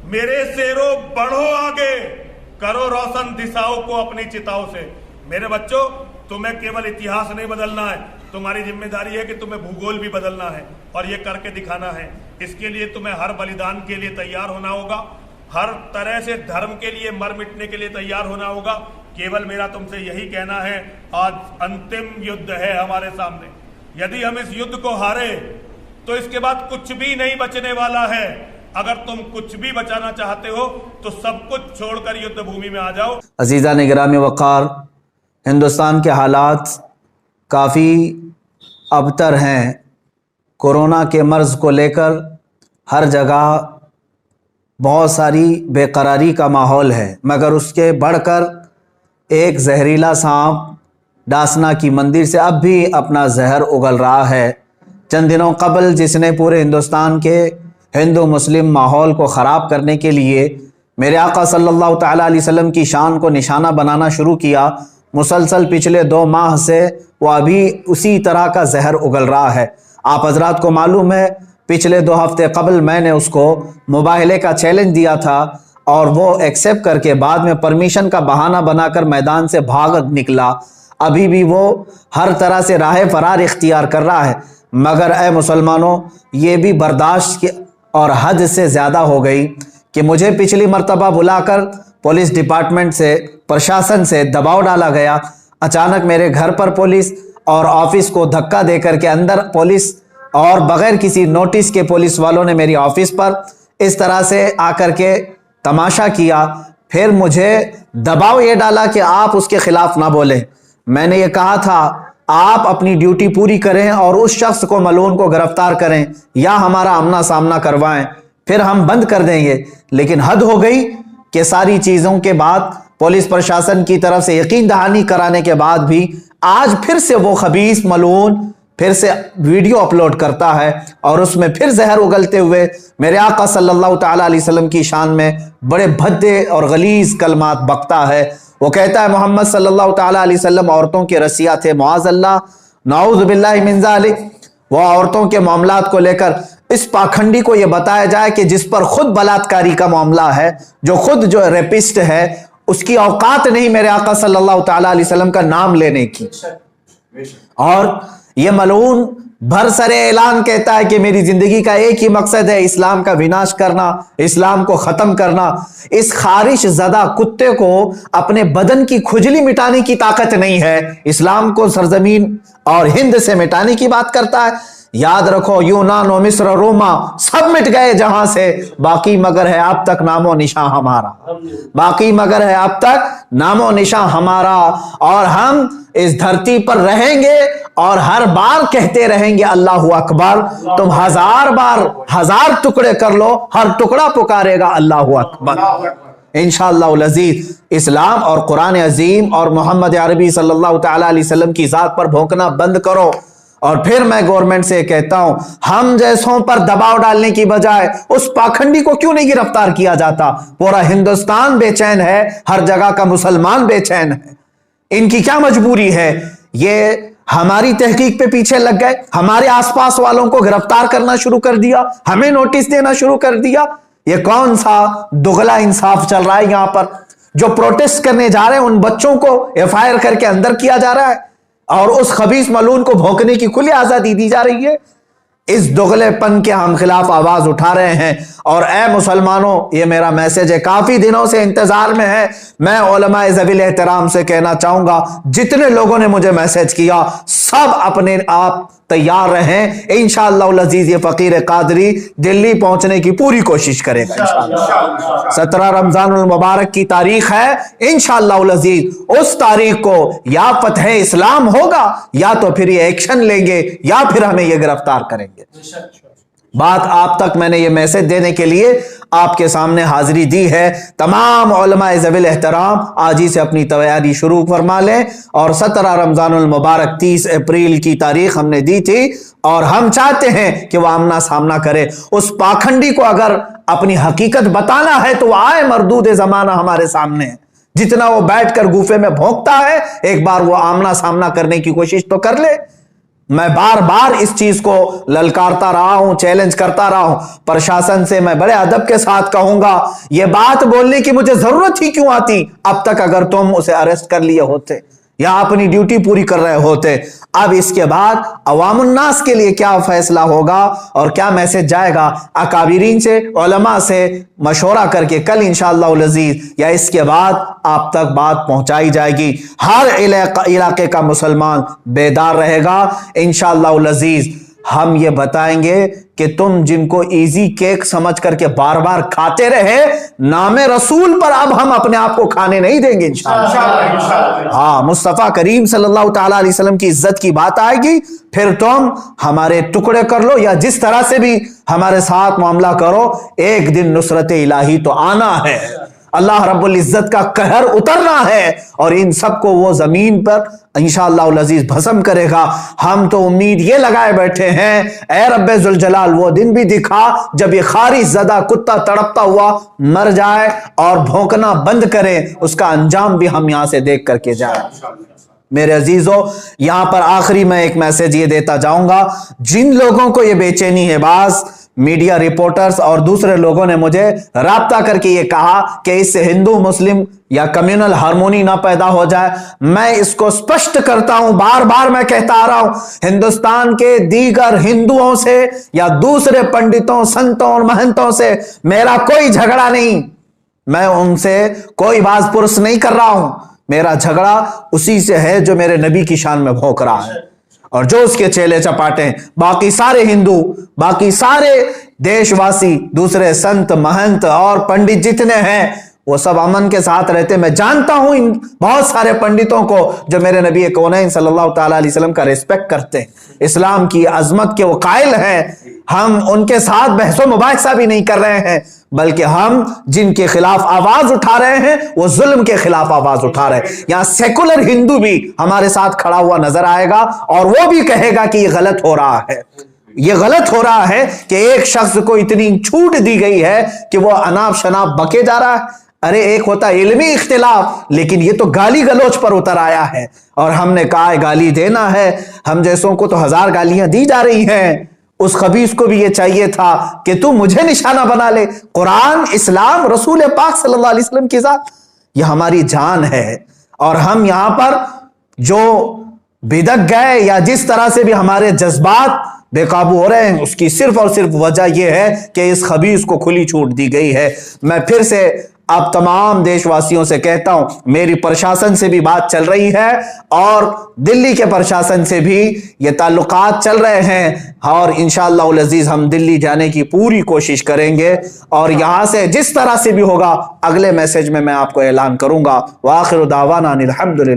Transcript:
मेरे शेरों बढ़ो आगे, करो रोशन दिशाओं को अपनी चिताओं से। मेरे बच्चों, तुम्हें केवल इतिहास नहीं बदलना है, तुम्हारी जिम्मेदारी है कि तुम्हें भूगोल भी बदलना है और ये करके दिखाना है। इसके लिए तुम्हें हर बलिदान के लिए तैयार होना होगा, हर तरह से धर्म के लिए मर मिटने के लिए तैयार होना होगा। केवल मेरा तुमसे यही कहना है, आज अंतिम युद्ध है हमारे सामने। यदि हम इस युद्ध को हारे तो इसके बाद कुछ भी नहीं बचने वाला है। अगर तुम कुछ भी बचाना चाहते हो तो सब कुछ छोड़कर युद्ध भूमि में आ जाओ। अजीज़ान गिरामी वक़ार, हिंदुस्तान के हालात काफ़ी अबतर हैं। कोरोना के मर्ज़ को लेकर हर जगह बहुत सारी बेकरारी का माहौल है, मगर उसके बढ़कर एक जहरीला सांप डासना की मंदिर से अब भी अपना जहर उगल रहा है। चंद दिनों कबल जिसने पूरे हिंदुस्तान के हिंदू मुस्लिम माहौल को ख़राब करने के लिए मेरे आका सल्लल्लाहु तआला अलैहि वसल्लम की शान को निशाना बनाना शुरू किया, मुसलसल पिछले 2 माह से वो अभी उसी तरह का जहर उगल रहा है। आप हजरात को मालूम है, पिछले 2 हफ्ते कबल मैंने उसको मुबाहले का चैलेंज दिया था और वो एक्सेप्ट करके बाद में परमिशन का बहाना बनाकर मैदान से भाग निकला। अभी भी वो हर तरह से राह फरार इख्तियार कर रहा है, मगर ए मुसलमानों, ये भी बर्दाश्त की और हद से ज़्यादा हो गई कि मुझे पिछली मर्तबा बुलाकर पुलिस डिपार्टमेंट से, प्रशासन से दबाव डाला गया। अचानक मेरे घर पर पुलिस और ऑफिस को धक्का देकर के अंदर पुलिस और बग़ैर किसी नोटिस के पुलिस वालों ने मेरी ऑफिस पर इस तरह से आकर के तमाशा किया। फिर मुझे दबाव ये डाला कि आप उसके ख़िलाफ़ ना बोलें। मैंने ये कहा था, आप अपनी ड्यूटी पूरी करें और उस शख्स को, मलून को गिरफ्तार करें या हमारा आमना सामना करवाएं, फिर हम बंद कर देंगे। लेकिन हद हो गई कि सारी चीज़ों के बाद, पुलिस प्रशासन की तरफ से यकीन दहानी कराने के बाद भी आज फिर से वो खबीस मलून फिर से वीडियो अपलोड करता है और उसमें फिर जहर उगलते हुए मेरे आका सल्लल्लाहु तआला अलैहि वसल्लम की शान में बड़े भद्दे और गलीज कलमात बकता है। वो कहता है मोहम्मद सल्लल्लाहु तआला अलैहि वसल्लम औरतों के रसिया थे, मुआज़ल्लाह, नाऊज़ बिल्लाहि मिन ज़ालिक। वो औरतों के मामलात को लेकर इस पाखंडी को ये बताया जाए कि जिस पर खुद बलात्कारी का मामला है, जो खुद जो रेपिस्ट है, उसकी औकात नहीं मेरे आका सल्लल्लाहु तआला अलैहि वसल्लम का नाम लेने की। और ये मलऊन भरसरे ऐलान कहता है कि मेरी जिंदगी का एक ही मकसद है, इस्लाम का विनाश करना, इस्लाम को खत्म करना। इस खारिश ज़दा कुत्ते को अपने बदन की खुजली मिटाने की ताकत नहीं है, इस्लाम को सरजमीन और हिंद से मिटाने की बात करता है। याद रखो, यूनान और मिस्र, रोमा सब मिट गए जहां से, बाकी मगर है अब तक नामो निशान हमारा, बाकी मगर है अब तक नामो निशान हमारा। और हम इस धरती पर रहेंगे और हर बार कहते रहेंगे अल्लाहु अकबर। तुम 1000 बार 1000 टुकड़े कर लो, हर टुकड़ा पुकारेगा अल्लाहु अकबर। इंशाअल्लाह अज़ीज़ इस्लाम और कुरान अजीम और मोहम्मद अरबी सल्लल्लाहु तआला अलैहि वसल्लम की जात पर भौंकना बंद करो। और फिर मैं गवर्नमेंट से कहता हूं, हम जैसों पर दबाव डालने की बजाय उस पाखंडी को क्यों नहीं गिरफ्तार किया जाता? पूरा हिंदुस्तान बेचैन है, हर जगह का मुसलमान बेचैन है। इनकी क्या मजबूरी है? ये हमारी तहकीक पे पीछे लग गए, हमारे आसपास वालों को गिरफ्तार करना शुरू कर दिया, हमें नोटिस देना शुरू कर दिया। ये कौन सा दुगला इंसाफ चल रहा है? यहां पर जो प्रोटेस्ट करने जा रहे हैं उन बच्चों को एफआईआर करके अंदर किया जा रहा है और उस खबीस मलून को भौंकने की खुली आजादी दी जा रही है। इस दुगलेपन के हम खिलाफ आवाज उठा रहे हैं। और ए मुसलमानों, ये मेरा मैसेज है, काफी दिनों से इंतजार में है। मैं उलमाए ज़वील एहतराम से कहना चाहूंगा, जितने लोगों ने मुझे मैसेज किया, सब अपने आप तैयार रहें। इंशाअल्लाह अज़ीज़ ये फकीर कादरी दिल्ली पहुंचने की पूरी कोशिश करेगा इंशाअल्लाह। 17 रमजानुल मुबारक की तारीख है, इंशाअल्लाह अज़ीज़ उस तारीख को या फतह इस्लाम होगा या तो फिर ये एक्शन लेंगे या फिर हमें ये गिरफ्तार करेंगे। बात आप तक मैंने ये मैसेज देने के लिए आपके सामने हाजिरी दी है। तमाम उलमाए ज़वील एहतराम आज ही से अपनी तैयारी शुरू फरमा लें। और 17 रमजानुल मुबारक 30 अप्रैल की तारीख हमने दी थी और हम चाहते हैं कि वह आमना सामना करे। उस पाखंडी को अगर अपनी हकीकत बताना है तो आए, मरदूद जमाना हमारे सामने है। जितना वो बैठकर गुफे में भौंकता है, एक बार वो आमना सामना करने की कोशिश तो कर ले। मैं बार बार इस चीज को ललकारता रहा हूं, चैलेंज करता रहा हूं प्रशासन से। मैं बड़े अदब के साथ कहूंगा, यह बात बोलने की मुझे जरूरत ही क्यों आती अब तक, अगर तुम उसे अरेस्ट कर लिए होते या अपनी ड्यूटी पूरी कर रहे होते। अब इसके बाद अवामुन्नास के लिए क्या फैसला होगा और क्या मैसेज जाएगा, अकाबिरीन से, उलमा से मशवरा करके कल इंशाअल्लाह अज़ीज या इसके बाद आप तक बात पहुंचाई जाएगी। हर इलाके का मुसलमान बेदार रहेगा इंशाअल्लाह अज़ीज। हम ये बताएंगे कि तुम जिनको इजी केक समझ करके बार बार खाते रहे, नामे रसूल पर अब हम अपने आप को खाने नहीं देंगे इंशाअल्लाह। हाँ, मुस्तफा करीम सल्लल्लाहु ताला अलैहि वसल्लम की इज्जत की बात आएगी, फिर तुम हमारे टुकड़े कर लो या जिस तरह से भी हमारे साथ मामला करो, एक दिन नुसरत इलाही तो आना है, अल्लाह रब्बुल इज्जत का कहर उतरना है और इन सबको वो जमीन पर इंशाअल्लाह अज़ीज भस्म करेगा। हम तो उम्मीद ये लगाए बैठे हैं, ऐ रब्बे जुल जलाल वो दिन भी दिखा जब ये खारिज ज़दा कुत्ता तड़पता हुआ मर जाए और भौंकना बंद करे, उसका अंजाम भी हम यहां से देख करके जाए। मेरे अजीजों, यहां पर आखिरी में एक मैसेज ये देता जाऊंगा, जिन लोगों को ये बेचैनी है, बाज मीडिया रिपोर्टर्स और दूसरे लोगों ने मुझे राब्ता करके ये कहा कि इससे हिंदू मुस्लिम या कम्युनल हार्मोनी ना पैदा हो जाए, मैं इसको स्पष्ट करता हूं, बार बार मैं कहता आ रहा हूं, हिंदुस्तान के दीगर हिंदुओं से या दूसरे पंडितों, संतों और महंतों से मेरा कोई झगड़ा नहीं, मैं उनसे कोई बाज पुरुष नहीं कर रहा हूं। मेरा झगड़ा उसी से है जो मेरे नबी की शान में भौंक रहा है और जो उसके चेले चपाटे हैं। बाकी सारे हिंदू, बाकी सारे देशवासी, दूसरे संत महंत और पंडित जितने हैं, वो सब अमन के साथ रहते। मैं जानता हूं इन बहुत सारे पंडितों को जो मेरे नबी कौनैन सल्लल्लाहु ताला अलैहि वसल्लम का रिस्पेक्ट करते हैं, इस्लाम की अजमत के वो कायल हैं। हम उनके साथ बहसो मुबाहिसा भी नहीं कर रहे हैं, बल्कि हम जिनके खिलाफ आवाज उठा रहे हैं वो जुल्म के खिलाफ आवाज उठा रहे हैं। यहां सेकुलर हिंदू भी हमारे साथ खड़ा हुआ नजर आएगा और वो भी कहेगा कि ये गलत हो रहा है, ये गलत हो रहा है कि एक शख्स को इतनी छूट दी गई है कि वो अनाप शनाप बके जा रहा है। अरे एक होता इल्मी इख्तिलाफ, लेकिन ये तो गाली गलोच पर उतर आया है और हमने कहा गाली देना है, हम जैसों को तो 1000 गालियां दी जा रही हैं। उस खबीस को भी ये चाहिए था कि तू मुझे निशाना बना ले। कुरान, इस्लाम, रसूल पाक सल्लल्लाहु अलैहि वसल्लम की जात, ये हमारी जान है और हम यहां पर जो बिदक गए या जिस तरह से भी हमारे जज्बात बेकाबू हो रहे हैं, उसकी सिर्फ और सिर्फ वजह यह है कि इस खबीस को खुली छूट दी गई है। मैं फिर से अब तमाम देशवासियों से कहता हूं, मेरी प्रशासन से भी बात चल रही है और दिल्ली के प्रशासन से भी ये ताल्लुकात चल रहे हैं और इंशाअल्लाह अज़ीज हम दिल्ली जाने की पूरी कोशिश करेंगे और यहां से जिस तरह से भी होगा अगले मैसेज में मैं आपको ऐलान करूंगा। व आखिर दावाना अनिल हम्दुलिल्लाह।